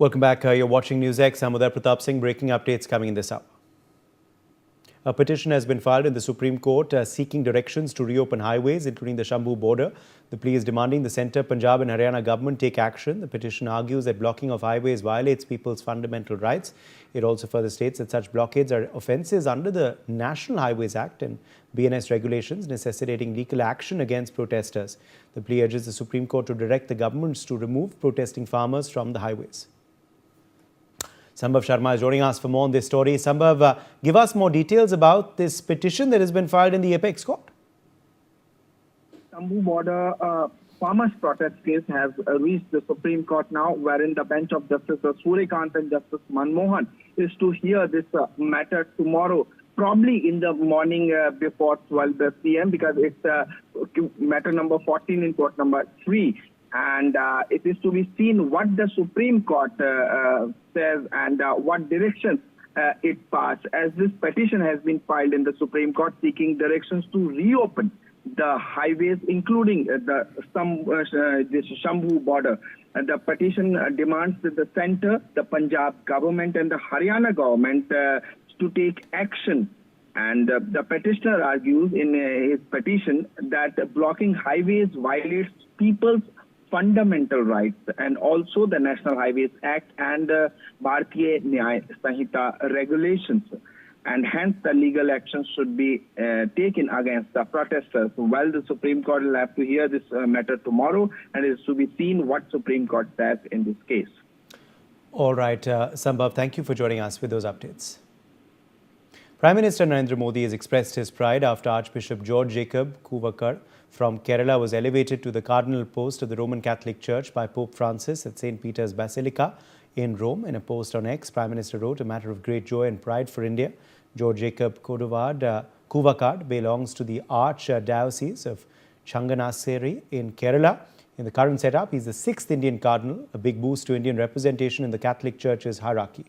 Welcome back. You're watching NewsX. I'm Uday Pratap Singh. Breaking updates coming in this hour. A petition has been filed in the Supreme Court seeking directions to reopen highways, including the Shambhu border. The plea is demanding the centre, Punjab and Haryana government take action. The petition argues that blocking of highways violates people's fundamental rights. It also further states that such blockades are offences under the National Highways Act and BNS regulations, necessitating legal action against protesters. The plea urges the Supreme Court to direct the governments to remove protesting farmers from the highways. Sambhav Sharma is joining us for more on this story. Sambhav, give us more details about this petition that has been filed in the Apex Court. Shambhu border farmers' protest case has reached the Supreme Court now, wherein the bench of Justice Suryakant and Justice Manmohan is to hear this matter tomorrow, probably in the morning before 12 p.m. because it's matter number 14 in court number 3. And it is to be seen what the Supreme Court says and what directions it passed, as this petition has been filed in the Supreme Court seeking directions to reopen the highways, including this Shambhu border. The petition demands that the centre, the Punjab government and the Haryana government to take action. And the petitioner argues in his petition that blocking highways violates people's fundamental rights and also the National Highways Act and Bharatiya Nyaya Sanhita regulations. And hence the legal action should be taken against the protesters. Well, the Supreme Court will have to hear this matter tomorrow, and it is to be seen what Supreme Court says in this case. All right, Sambhav, thank you for joining us with those updates. Prime Minister Narendra Modi has expressed his pride after Archbishop George Jacob Kuvakar from Kerala was elevated to the Cardinal post of the Roman Catholic Church by Pope Francis at St. Peter's Basilica in Rome. In a post on X, Prime Minister wrote, "A matter of great joy and pride for India. George Jacob Kuvakar belongs to the Archdiocese of Changanassery in Kerala. In the current setup, he is the 6th Indian Cardinal, a big boost to Indian representation in the Catholic Church's hierarchy."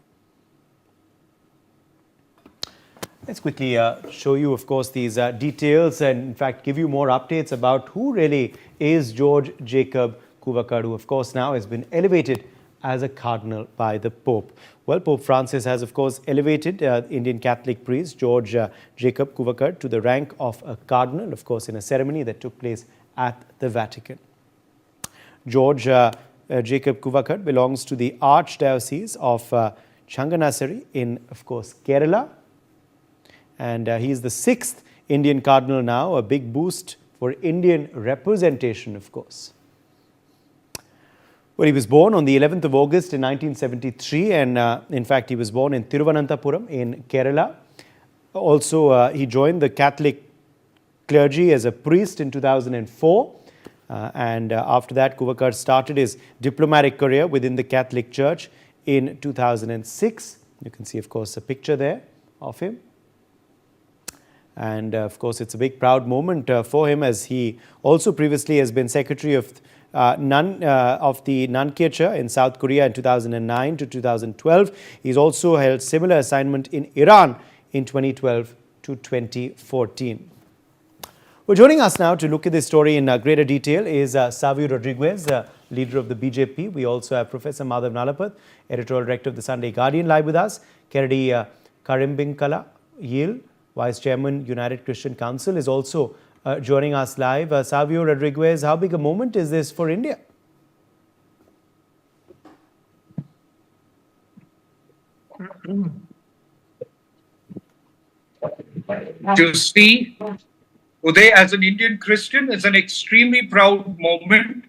Let's quickly show you, of course, these details and, in fact, give you more updates about who really is George Jacob Kuvakar, who, of course, now has been elevated as a cardinal by the Pope. Well, Pope Francis has, of course, elevated Indian Catholic priest George Jacob Kuvakar to the rank of a cardinal, of course, in a ceremony that took place at the Vatican. George Jacob Kuvakar belongs to the Archdiocese of Changanassery in, of course, Kerala. And he is the 6th Indian cardinal now, a big boost for Indian representation, of course. Well, he was born on the 11th of August in 1973, and in fact, he was born in Thiruvananthapuram in Kerala. Also, he joined the Catholic clergy as a priest in 2004. And after that, Kuvakar started his diplomatic career within the Catholic Church in 2006. You can see, of course, a picture there of him. And of course, it's a big proud moment for him, as he also previously has been secretary of the Nankyecha in South Korea in 2009 to 2012. He's also held similar assignment in Iran in 2012 to 2014. Well, joining us now to look at this story in greater detail is Savio Rodriguez, leader of the BJP. We also have Professor Madhav Nalapath, editorial director of the Sunday Guardian, live with us. Kennedy Karimbinkala Yil, Vice Chairman, United Christian Council, is also joining us live. Savio Rodriguez, how big a moment is this for India? To see Uday as an Indian Christian is an extremely proud moment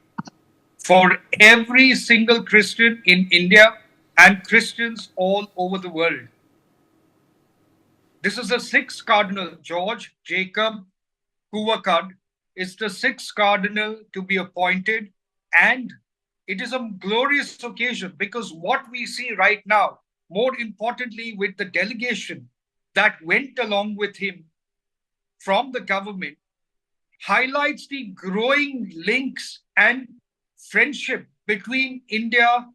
for every single Christian in India and Christians all over the world. This is the 6th Cardinal. George Jacob Kuvakar is the 6th Cardinal to be appointed, and it is a glorious occasion because what we see right now, more importantly with the delegation that went along with him from the government, highlights the growing links and friendship between India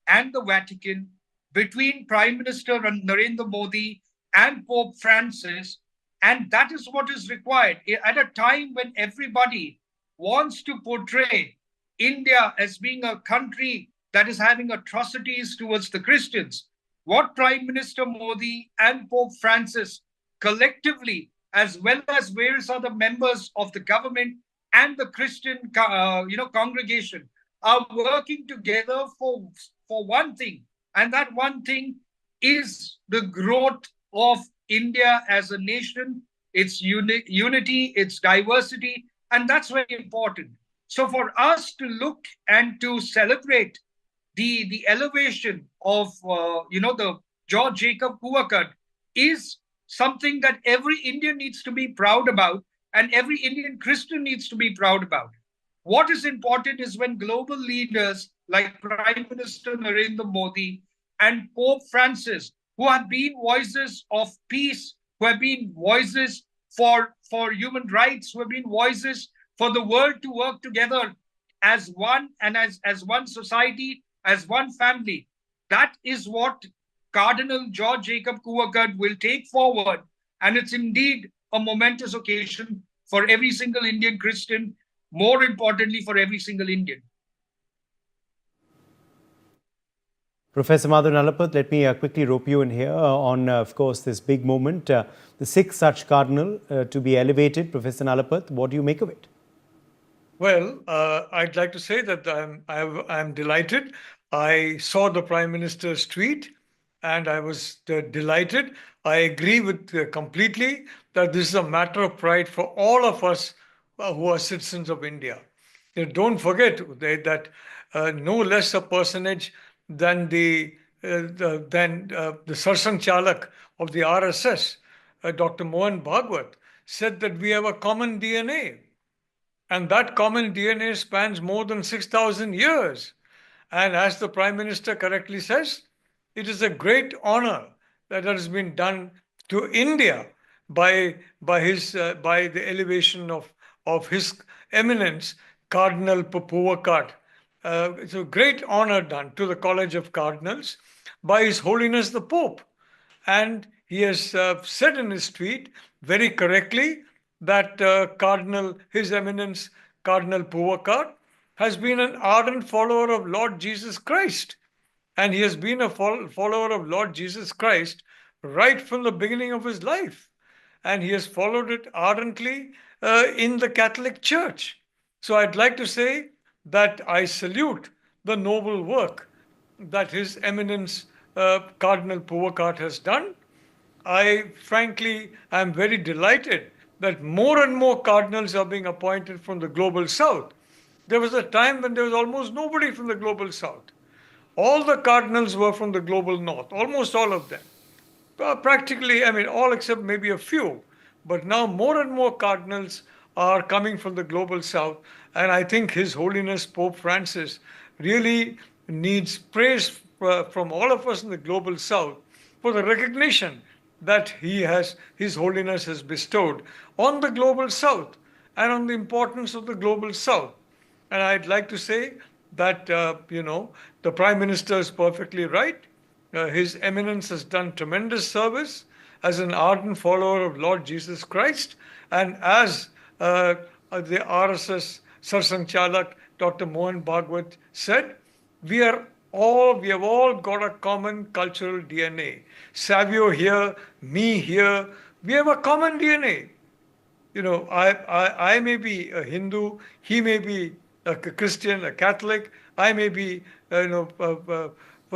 and the Vatican, between Prime Minister Narendra Modi and Pope Francis. And that is what is required at a time when everybody wants to portray India as being a country that is having atrocities towards the Christians. What Prime Minister Modi and Pope Francis collectively, as well as various other members of the government and the Christian, congregation, are working together for one thing, and that one thing is the growth of India as a nation, its unity, its diversity, and that's very important. So for us to look and to celebrate the elevation of the George Jacob Kuvakad is something that every Indian needs to be proud about, and every Indian Christian needs to be proud about. What is important is when global leaders like Prime Minister Narendra Modi and Pope Francis, who have been voices of peace, who have been voices for human rights, who have been voices for the world to work together as one, and as one society, as one family. That is what Cardinal George Jacob Kuvakad will take forward. And it's indeed a momentous occasion for every single Indian Christian, more importantly, for every single Indian. Professor Madhav Nalapat, let me quickly rope you in here on, of course, this big moment, the sixth such cardinal to be elevated. Professor Nalapat, what do you make of it? Well, I'd like to say that I'm delighted. I saw the Prime Minister's tweet and I was delighted. I agree with completely that this is a matter of pride for all of us who are citizens of India. Don't forget that no less a personage than the Sarsang Chalak of the RSS, Dr. Mohan Bhagwat, said that we have a common DNA. And that common DNA spans more than 6,000 years. And as the Prime Minister correctly says, it is a great honor that has been done to India by the elevation of His Eminence Cardinal Pupuvakad. It's a great honor done to the College of Cardinals by His Holiness the Pope. And he has said in his tweet very correctly that His Eminence Cardinal Puvakad has been an ardent follower of Lord Jesus Christ. And he has been a follower of Lord Jesus Christ right from the beginning of his life. And he has followed it ardently in the Catholic Church. So I'd like to say that I salute the noble work that His Eminence Cardinal Puvakad has done. I frankly am very delighted that more and more cardinals are being appointed from the global south. There was a time when there was almost nobody from the global south. All the cardinals were from the global north, almost all of them. Practically, all except maybe a few. But now more and more cardinals are coming from the global south. And I think His Holiness Pope Francis really needs praise from all of us in the global south for the recognition that His Holiness has bestowed on the global south and on the importance of the global south. And I'd like to say that, the Prime Minister is perfectly right. His Eminence has done tremendous service as an ardent follower of Lord Jesus Christ. And as the RSS Sarsang Chalak, Dr. Mohan Bhagwat said, we have all got a common cultural DNA. Savio here, me here, we have a common DNA. I may be a Hindu, he may be a Christian, a Catholic, I may be,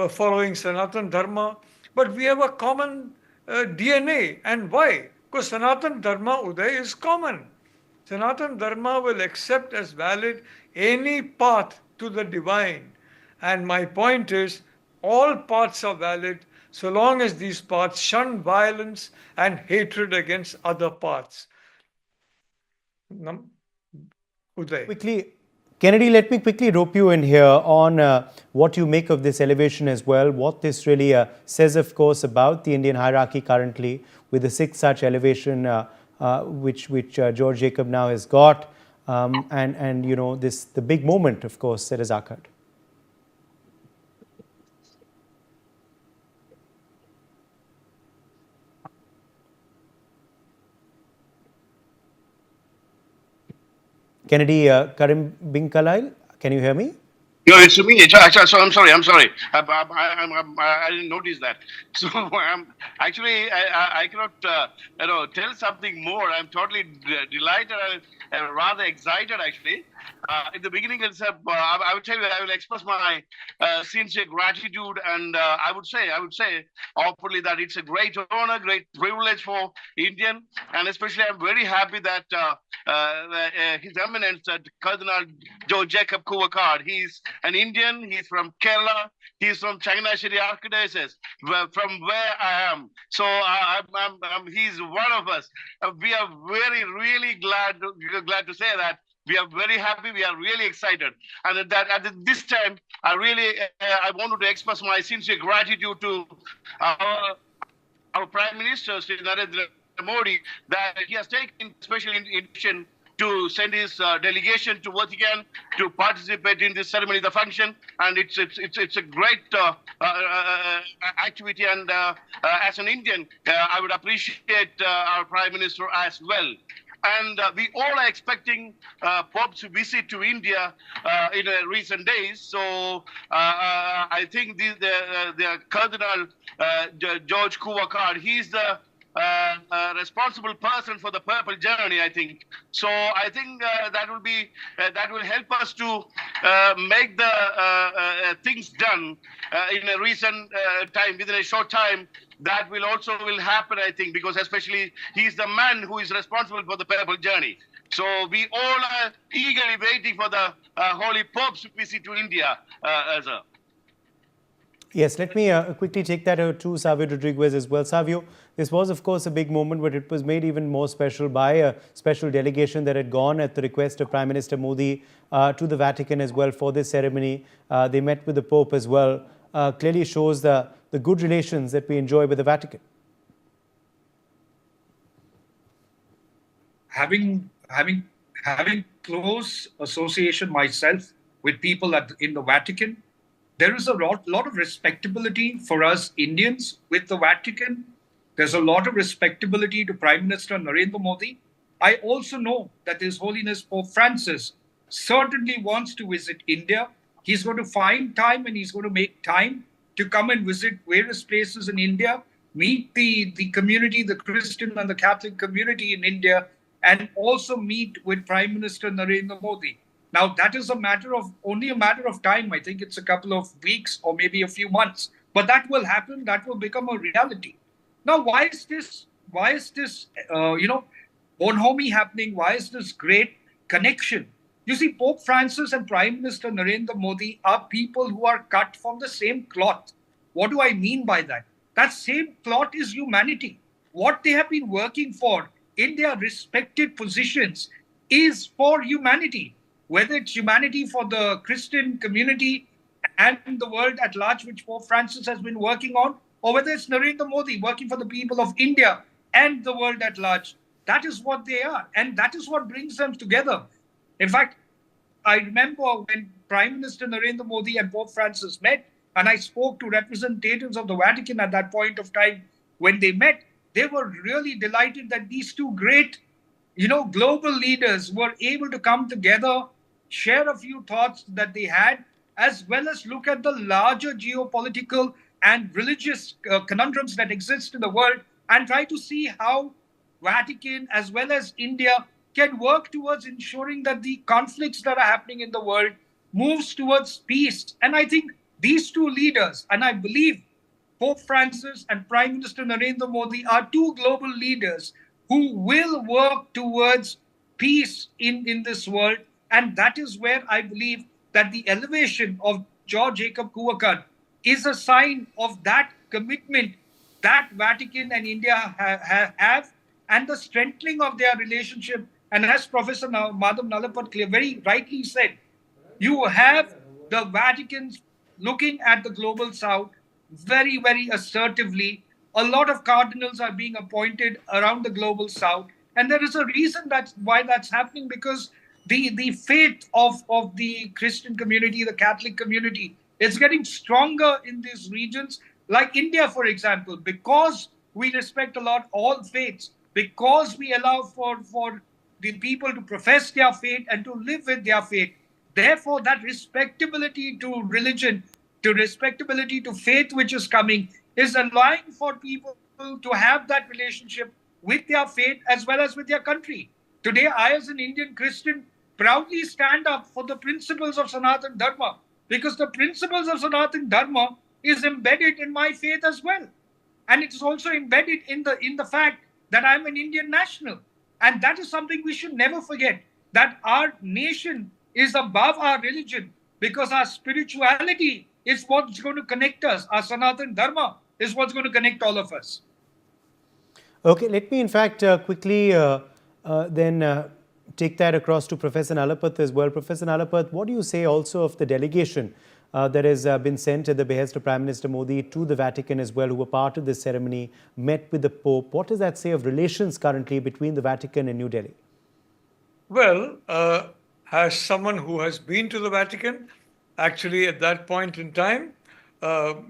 following Sanatan Dharma, but we have a common DNA. And why? Because Sanatan Dharma, Uday, is common. Sanatan Dharma will accept as valid any path to the divine. And my point is, all paths are valid so long as these paths shun violence and hatred against other paths. Uday. Quickly, Kennedy, let me quickly rope you in here on what you make of this elevation as well, what this really says, of course, about the Indian hierarchy currently with the sixth such elevation which George Jacob now has got, and the big moment, of course, that has occurred. Kennedy, Karim Bin Kalail, can you hear me? No, it's me. So I'm sorry. I'm sorry. I didn't notice that. So actually, I cannot, tell something more. I'm totally delighted and rather excited, actually. In the beginning itself, I would tell you, I will express my sincere gratitude, and I would say openly that it's a great honor, great privilege for Indian, and especially I'm very happy that His Eminence Cardinal George Jacob Kuvakar. He's an Indian. He's from Kerala. He's from Changanasheri Archdiocese, from where I am. So he's one of us. We are really glad to say that. We are very happy. We are really excited, and that at this time, I wanted to express my sincere gratitude to our our Prime Minister, Sri Narendra Modi, that he has taken special initiative to send his delegation to Vatican to participate in this ceremony, the function, and it's a great activity. And as an Indian, I would appreciate our Prime Minister as well. And we all are expecting Pope's visit to India in recent days. So I think the Cardinal George Kuvakar, he's the responsible person for the purple journey, I think. So I think that will help us to make the things done in a recent time, within a short time. That will happen, I think, because especially he's the man who is responsible for the purple journey. So we all are eagerly waiting for the Holy Pope's visit to India, sir. Yes, let me quickly take that to Savio Rodriguez as well. Savio, this was, of course, a big moment, but it was made even more special by a special delegation that had gone at the request of Prime Minister Modi to the Vatican as well for this ceremony. They met with the Pope as well. Clearly shows the good relations that we enjoy with the Vatican. Having close association myself with people in the Vatican, there is a lot of respectability for us Indians with the Vatican. There's a lot of respectability to Prime Minister Narendra Modi. I also know that His Holiness Pope Francis certainly wants to visit India. He's going to find time and he's going to make time to come and visit various places in India, meet the community, the Christian and the Catholic community in India, and also meet with Prime Minister Narendra Modi. Now, that is only a matter of time. I think it's a couple of weeks or maybe a few months. But that will happen. That will become a reality. Now, why is this bonhomie happening? Why is this great connection? You see, Pope Francis and Prime Minister Narendra Modi are people who are cut from the same cloth. What do I mean by that? That same cloth is humanity. What they have been working for in their respected positions is for humanity. Whether it's humanity for the Christian community and the world at large, which Pope Francis has been working on, or whether it's Narendra Modi working for the people of India and the world at large. That is what they are. And that is what brings them together. In fact, I remember when Prime Minister Narendra Modi and Pope Francis met, and I spoke to representatives of the Vatican at that point of time when they met, they were really delighted that these two great, global leaders were able to come together, share a few thoughts that they had, as well as look at the larger geopolitical and religious conundrums that exist in the world and try to see how Vatican as well as India can work towards ensuring that the conflicts that are happening in the world moves towards peace. And I think these two leaders, and I believe Pope Francis and Prime Minister Narendra Modi are two global leaders who will work towards peace in this world. And that is where I believe that the elevation of George Jacob Kuvakar is a sign of that commitment that Vatican and India have and the strengthening of their relationship. And as Professor Madhav Nalapat very rightly said, you have the Vatican looking at the global south very, very assertively. A lot of cardinals are being appointed around the global south. And there is a reason why that's happening, because the faith of the Christian community, the Catholic community, is getting stronger in these regions, like India, for example, because we respect a lot all faiths, because we allow for the people to profess their faith and to live with their faith. Therefore, that respectability to religion, to respectability to faith which is coming, is allowing for people to have that relationship with their faith as well as with their country. Today, I, as an Indian Christian, proudly stand up for the principles of Sanatan Dharma, because the principles of Sanatan Dharma is embedded in my faith as well. And it is also embedded in the fact that I'm an Indian national. And that is something we should never forget, that our nation is above our religion, because our spirituality is what's going to connect us. Our Sanatan Dharma is what's going to connect all of us. Okay, let me in fact quickly then take that across to Professor Nalapath as well. Professor Nalapath, what do you say also of the delegation that has been sent at the behest of Prime Minister Modi to the Vatican as well, who were part of this ceremony, met with the Pope? What does that say of relations currently between the Vatican and New Delhi? Well, as someone who has been to the Vatican, actually at that point in time, it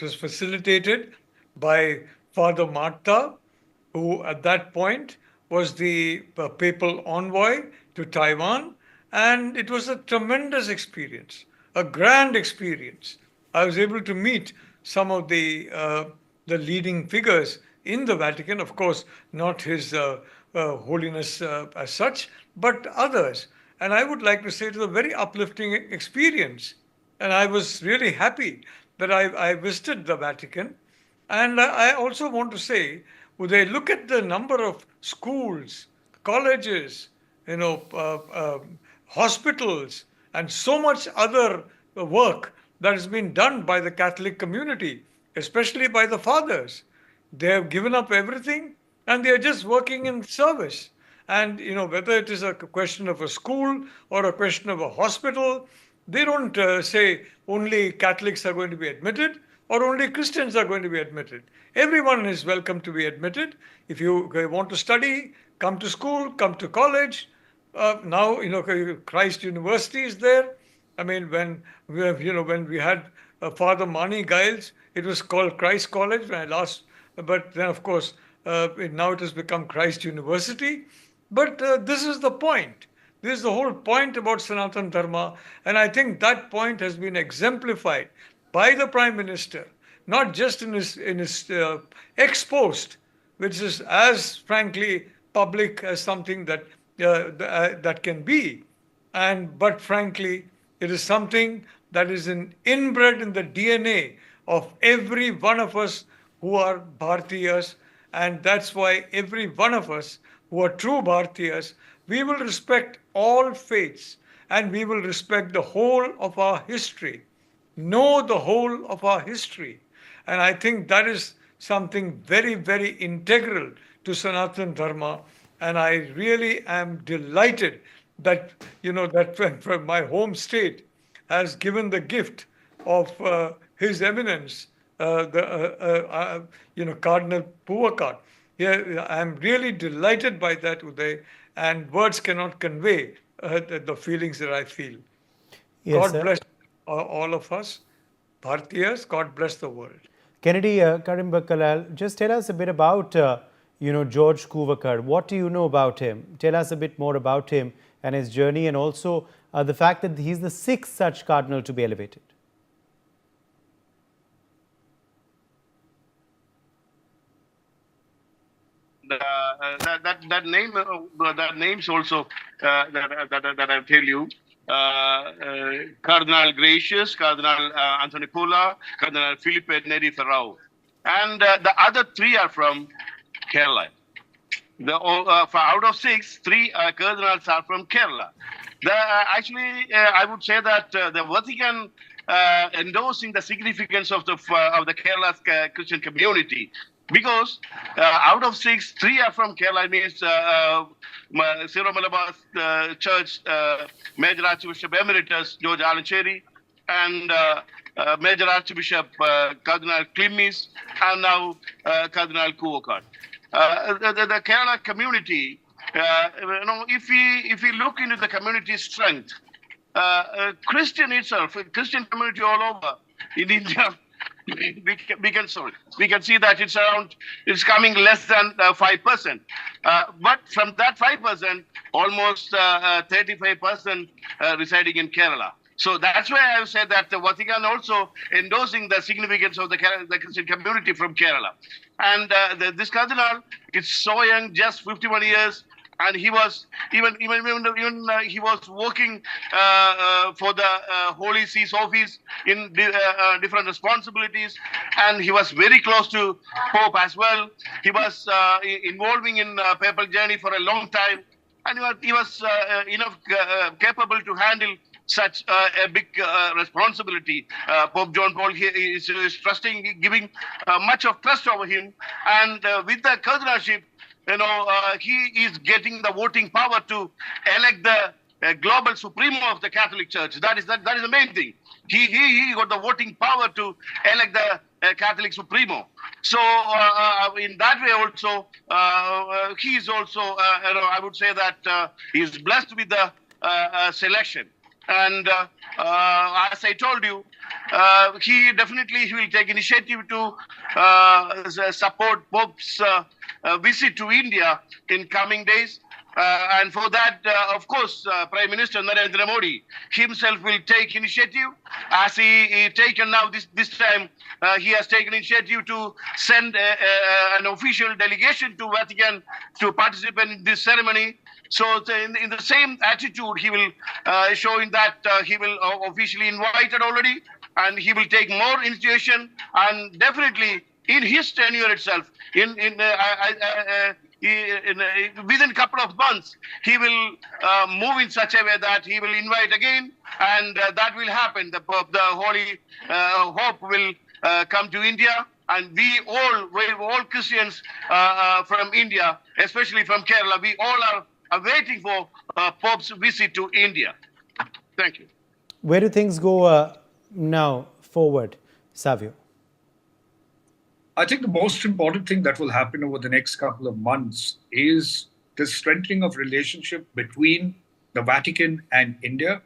was facilitated by Father Marta, who at that point was the papal envoy to Taiwan. And it was a tremendous experience, a grand experience. I was able to meet some of the leading figures in the Vatican, of course, not His Holiness as such, but others. And I would like to say it was a very uplifting experience. And I was really happy that I visited the Vatican. And I also want to say, when they look at the number of schools, colleges, hospitals, and so much other work that has been done by the Catholic community, especially by the fathers. They have given up everything and they are just working in service. And, whether it is a question of a school or a question of a hospital, they don't say only Catholics are going to be admitted or only Christians are going to be admitted. Everyone is welcome to be admitted. If you want to study, come to school, come to college. Now, Christ University is there. I mean, when we had Father Mani Giles, it was called Christ College when I last. But then, of course, now it has become Christ University. But this is the point. This is the whole point about Sanatan Dharma, and I think that point has been exemplified by the Prime Minister, not just in his ex post, which is as frankly public as something that that can be, but frankly, it is something that is inbred in the DNA of every one of us who are Bhartiyas, and that's why every one of us who are true Bhartiyas, we will respect all faiths and we will respect the whole of our history, know the whole of our history. And I think that is something very, very integral to Sanatan Dharma. And I really am delighted that, that my home state has given the gift of His Eminence, Cardinal Puvakad. Yeah, I'm really delighted by that, Uday, and words cannot convey the feelings that I feel. Yes, God sir. bless all of us, Bhartiyas. God bless the world. Kennedy, Karim Bakkalal, just tell us a bit about, George Kuvakar. What do you know about him? Tell us a bit more about him and his journey, and also the fact that he's the 6th such cardinal to be elevated. That names also that I tell you. Cardinal Gracious, Cardinal Antonicola, Cardinal Felipe Neri Ferrao, and the other 3 are from Kerala. Out of 6, 3 cardinals are from Kerala. I would say that the Vatican endorsing the significance of the Kerala's Christian community, because out of 6, 3 are from Kerala. It means Syro Malabar Church Major Archbishop Emeritus George Alancheri and Major Archbishop Cardinal Clemmis, and now Cardinal Kuvakad. The Kerala community, if we look into the community strength, Christian Christian community all over in India, we can see that it's coming less than 5%. But from that 5%, almost 35% residing in Kerala. So that's why I have said that the Vatican also endorsing the significance of the Christian community from Kerala. And this cardinal is so young, just 51 years, and he was even he was working for the Holy See's office in different responsibilities, and he was very close to Pope as well. He was involving in papal journey for a long time, and he was enough capable to handle such a big responsibility. Pope John Paul is trusting, giving much of trust over him, and with the cardinalship, he is getting the voting power to elect the global supremo of the Catholic Church. That is the main thing. He got the voting power to elect the Catholic supremo. So in that way also, he is also, I would say that he is blessed with the selection. And as I told you, he will take initiative to support Pope's visit to India in coming days. And for that, of course, Prime Minister Narendra Modi himself will take initiative, as he taken now this time. He has taken initiative to send an official delegation to Vatican to participate in this ceremony. So in the same attitude, he will show in that he will officially invited already, and he will take more initiation, and definitely in his tenure itself, within a couple of months, he will move in such a way that he will invite again, and that will happen. The Holy Hope will come to India, and we all Christians from India, especially from Kerala, we all are waiting for Pope's visit to India. Thank you. Where do things go now forward, Savio? I think the most important thing that will happen over the next couple of months is the strengthening of relationship between the Vatican and India.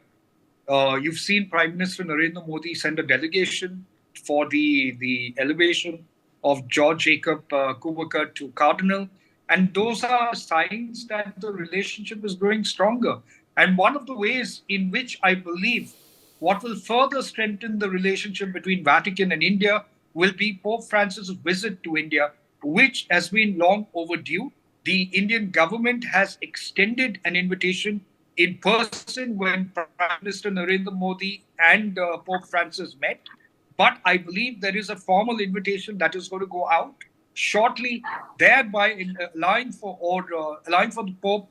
You've seen Prime Minister Narendra Modi send a delegation for the elevation of George Jacob Kubakar to Cardinal. And those are signs that the relationship is growing stronger. And one of the ways in which I believe what will further strengthen the relationship between Vatican and India will be Pope Francis' visit to India, which has been long overdue. The Indian government has extended an invitation in person when Prime Minister Narendra Modi and Pope Francis met. But I believe there is a formal invitation that is going to go out shortly, thereby allowing for the Pope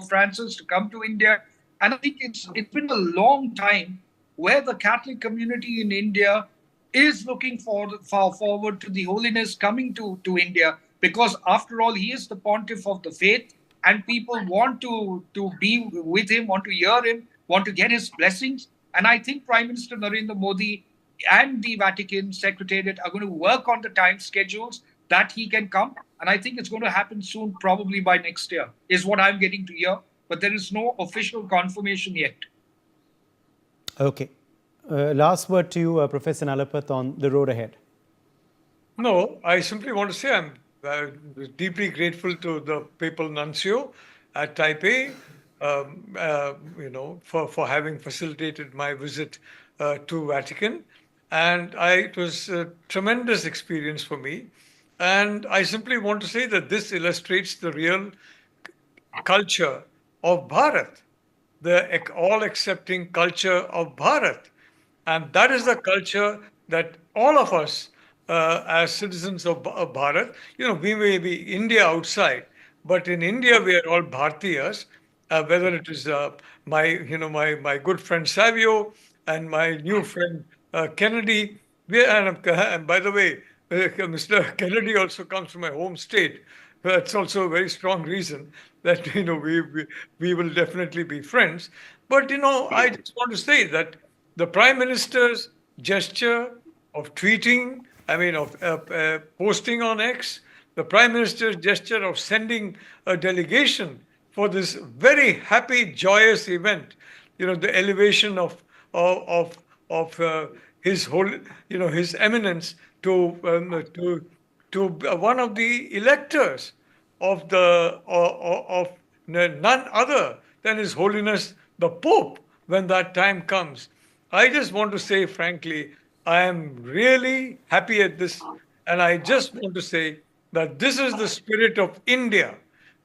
Francis to come to India. And I think it's been a long time where the Catholic community in India is looking forward to the Holiness coming to India, because after all, he is the pontiff of the faith, and people want to be with him, want to hear him, want to get his blessings. And I think Prime Minister Narendra Modi and the Vatican Secretariat are going to work on the time schedules that he can come. And I think it's going to happen soon, probably by next year, is what I'm getting to hear. But there is no official confirmation yet. Okay. Last word to you, Professor Nalapath, on the road ahead. No, I simply want to say I'm deeply grateful to the Papal Nuncio at Taipei, for having facilitated my visit to Vatican. And it was a tremendous experience for me. And I simply want to say that this illustrates the real culture of Bharat, the all-accepting culture of Bharat. And that is the culture that all of us, as citizens of Bharat, we may be India outside, but in India we are all Bhartiyas. Whether it is my good friend Savio and my new friend Kennedy. And by the way, Mr. Kennedy also comes from my home state. That's also a very strong reason that we will definitely be friends. But I just want to say that the Prime Minister's gesture of tweeting, of posting on X, the Prime Minister's gesture of sending a delegation for this very happy, joyous event, the elevation of his whole, His Eminence to one of the electors of none other than His Holiness the Pope when that time comes. I just want to say, frankly, I am really happy at this, and I just want to say that this is the spirit of India.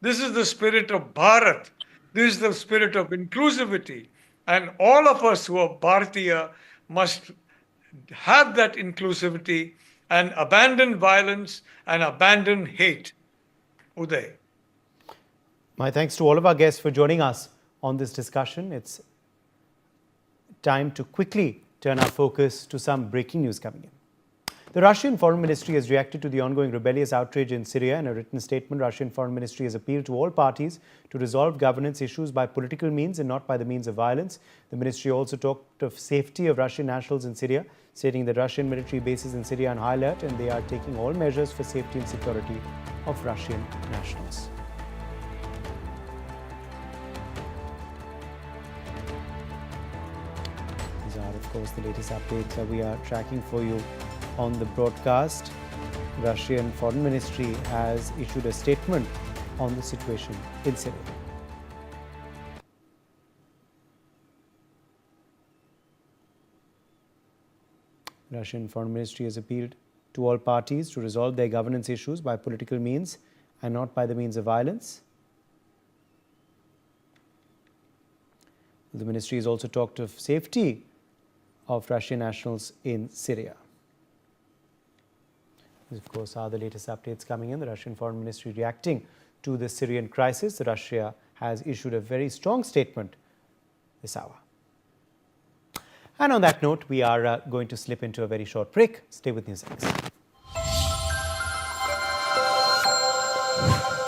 This is the spirit of Bharat. This is the spirit of inclusivity. And all of us who are Bharatiya must have that inclusivity and abandon violence and abandon hate. Uday. My thanks to all of our guests for joining us on this discussion. It's time to quickly turn our focus to some breaking news coming in. The Russian Foreign Ministry has reacted to the ongoing rebellious outrage in Syria. In a written statement, Russian Foreign Ministry has appealed to all parties to resolve governance issues by political means and not by the means of violence. The ministry also talked of safety of Russian nationals in Syria, stating that Russian military bases in Syria are on high alert and they are taking all measures for safety and security of Russian nationals. These are, of course, the latest updates that we are tracking for you on the broadcast. Russian Foreign Ministry has issued a statement on the situation in Syria. Russian Foreign Ministry has appealed to all parties to resolve their governance issues by political means and not by the means of violence. The ministry has also talked of safety of Russian nationals in Syria. These, of course, are the latest updates coming in. The Russian Foreign Ministry reacting to the Syrian crisis. Russia has issued a very strong statement this hour. And on that note, we are going to slip into a very short break. Stay with NewsX.